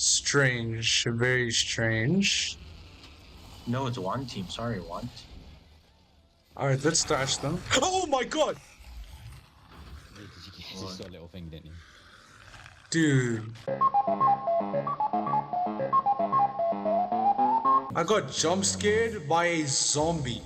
Strange, very strange. No, it's one team. Sorry, one team. Alright, let's dash them. Oh my god! You just saw a little thing, didn't you? Dude. I got jump scared by a zombie.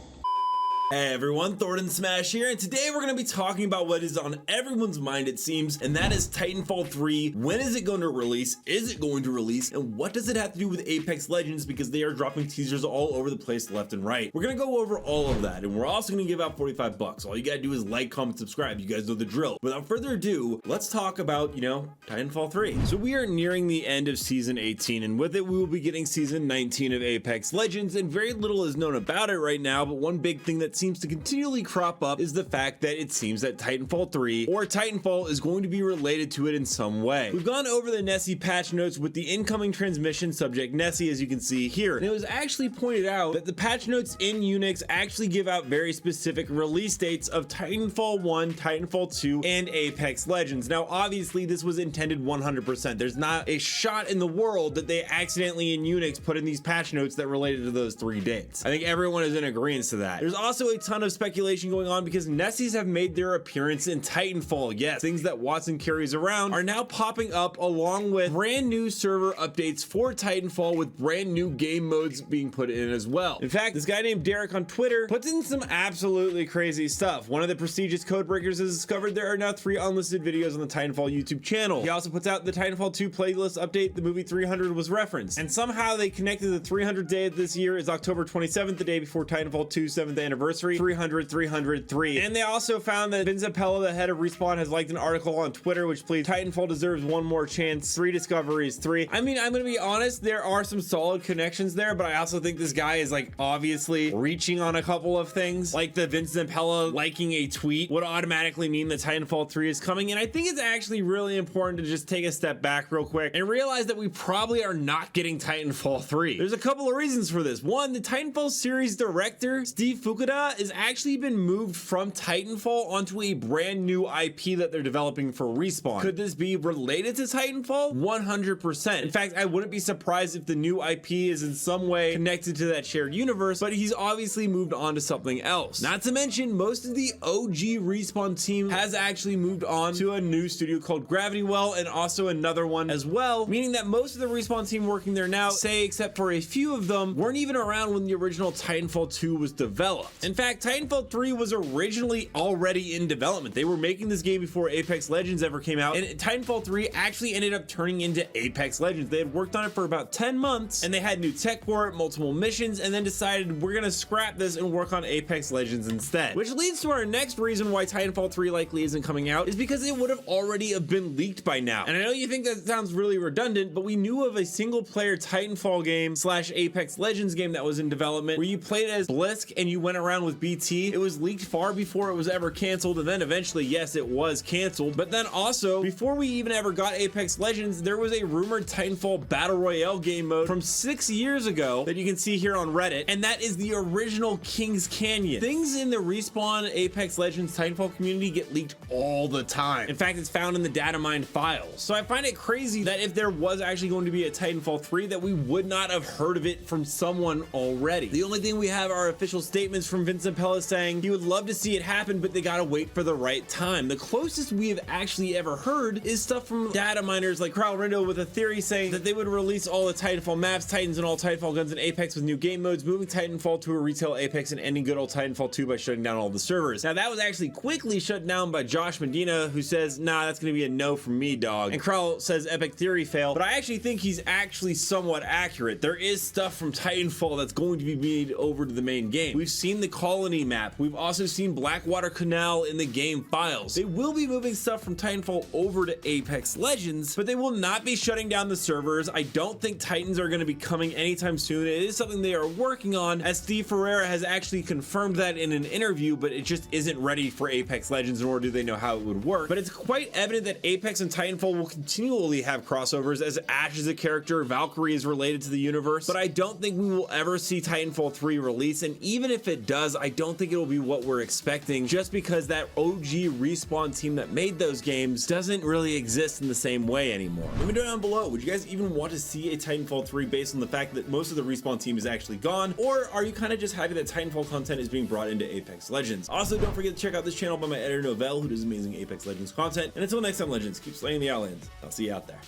Hey everyone, Thordan Smash here, and today we're going to be talking about what is on everyone's mind it seems, and that is Titanfall 3. When is it going to release? Is it going to release? And what does it have to do with Apex Legends, because they are dropping teasers all over the place left and right. We're going to go over all of that, and we're also going to give out 45 bucks. All you got to do is like, comment, subscribe. You guys know the drill. Without further ado, let's talk about, Titanfall 3. So we are nearing the end of Season 18, and with it we will be getting Season 19 of Apex Legends, and very little is known about it right now, but one big thing that seems to continually crop up is the fact that it seems that Titanfall 3 or Titanfall is going to be related to it in some way. We've gone over the Nessie patch notes with the incoming transmission subject Nessie, as you can see here, and it was actually pointed out that the patch notes in Unix actually give out very specific release dates of Titanfall 1, Titanfall 2, and Apex Legends. Now obviously this was intended 100%. There's not a shot in the world that they accidentally in Unix put in these patch notes that related to those 3 dates. I think everyone is in agreement to that. There's also a ton of speculation going on because Nessies have made their appearance in Titanfall. Yes, things that Watson carries around are now popping up along with brand new server updates for Titanfall, with brand new game modes being put in as well. In fact, this guy named Derek on Twitter puts in some absolutely crazy stuff. One of the prestigious codebreakers has discovered there are now 3 unlisted videos on the Titanfall YouTube channel. He also puts out the Titanfall 2 playlist update. The movie 300 was referenced, and somehow they connected the 300th day of this year is October 27th, the day before Titanfall 2's 7th anniversary. 303. And they also found that Vincent Pella, the head of Respawn, has liked an article on Twitter which pleads Titanfall deserves one more chance. 3 discoveries, 3. I mean, I'm gonna be honest, there are some solid connections there, but I also think this guy is like obviously reaching on a couple of things. Like the Vincent Pella liking a tweet would automatically mean that Titanfall 3 is coming, and I think it's actually really important to just take a step back real quick and realize that we probably are not getting Titanfall 3. There's a couple of reasons for this. One, the Titanfall series director, Steve Fukuda, is actually been moved from Titanfall onto a brand new IP that they're developing for Respawn. Could this be related to Titanfall? 100%. In fact, I wouldn't be surprised if the new IP is in some way connected to that shared universe, but he's obviously moved on to something else. Not to mention, most of the OG Respawn team has actually moved on to a new studio called Gravity Well, and also another one as well, meaning that most of the Respawn team working there now, say except for a few of them, weren't even around when the original Titanfall 2 was developed. In fact, Titanfall 3 was originally already in development. They were making this game before Apex Legends ever came out, and Titanfall 3 actually ended up turning into Apex Legends. They had worked on it for about 10 months, and they had new tech for it, multiple missions, and then decided we're gonna scrap this and work on Apex Legends instead. Which leads to our next reason why Titanfall 3 likely isn't coming out, is because it would have already have been leaked by now. And I know you think that sounds really redundant, but we knew of a single player Titanfall game / Apex Legends game that was in development where you played as Blisk and you went around with BT. It was leaked far before it was ever canceled, and then eventually, yes, it was canceled. But then also, before we even ever got Apex Legends, there was a rumored Titanfall Battle Royale game mode from 6 years ago that you can see here on Reddit, and that is the original King's Canyon. Things in the Respawn Apex Legends Titanfall community get leaked all the time. In fact, it's found in the data mined files. So I find it crazy that if there was actually going to be a Titanfall 3, that we would not have heard of it from someone already. The only thing we have are official statements from Vincent Pella saying he would love to see it happen, but they gotta wait for the right time. The closest we have actually ever heard is stuff from data miners like Kralrindo with a theory saying that they would release all the Titanfall maps, Titans, and all Titanfall guns in Apex with new game modes, moving Titanfall to a retail Apex and ending good old Titanfall 2 by shutting down all the servers. Now that was actually quickly shut down by Josh Medina, who says, nah, that's gonna be a no from me, dog. And Kral says epic theory fail, but I actually think he's actually somewhat accurate. There is stuff from Titanfall that's going to be made over to the main game. We've seen the colony map. We've also seen Blackwater Canal in the game files. They will be moving stuff from Titanfall over to Apex Legends, but they will not be shutting down the servers. I don't think Titans are going to be coming anytime soon. It is something they are working on, as Steve Ferreira has actually confirmed that in an interview, but it just isn't ready for Apex Legends, nor do they know how it would work. But it's quite evident that Apex and Titanfall will continually have crossovers, as Ash is a character, Valkyrie is related to the universe, but I don't think we will ever see Titanfall 3 release, and even if it does, because I don't think it'll be what we're expecting, just because that OG Respawn team that made those games doesn't really exist in the same way anymore. Let me know down below, would you guys even want to see a Titanfall 3 based on the fact that most of the Respawn team is actually gone, or are you kind of just happy that Titanfall content is being brought into Apex Legends? Also, don't forget to check out this channel by my editor Novell, who does amazing Apex Legends content, and until next time, Legends, keep slaying the Outlands. I'll see you out there.